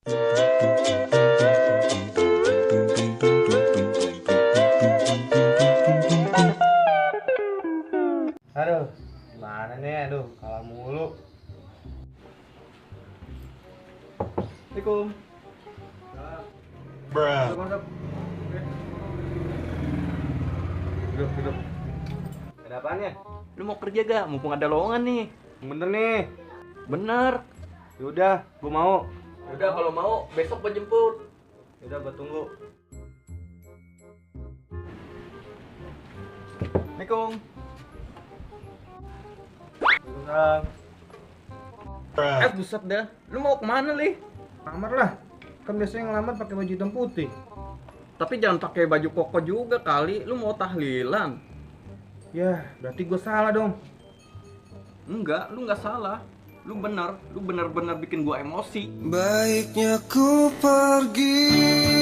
Aduh, gimana nih? Aduh, kalah mulu. Assalamualaikum. Bruh. Masuk. Duduk. Ada apaan ya? Lu mau kerja gak? Mumpung ada lowongan nih. Bener nih. Bener. Yaudah, gua mau. Udah kalau mau besok gua jemput. Yaudah, gua tunggu. Assalamualaikum. Waalaikumsalam. Bruh. Buset dah. Lu mau kemana, Li? Lamar lah. Kan biasanya ngelamar pakai baju hitam putih. Tapi jangan pakai baju koko juga kali. Lu mau tahlilan. Ya, berarti gua salah dong. Enggak, lu nggak salah. Lu bener bener bikin gua emosi. Baiknya ku pergi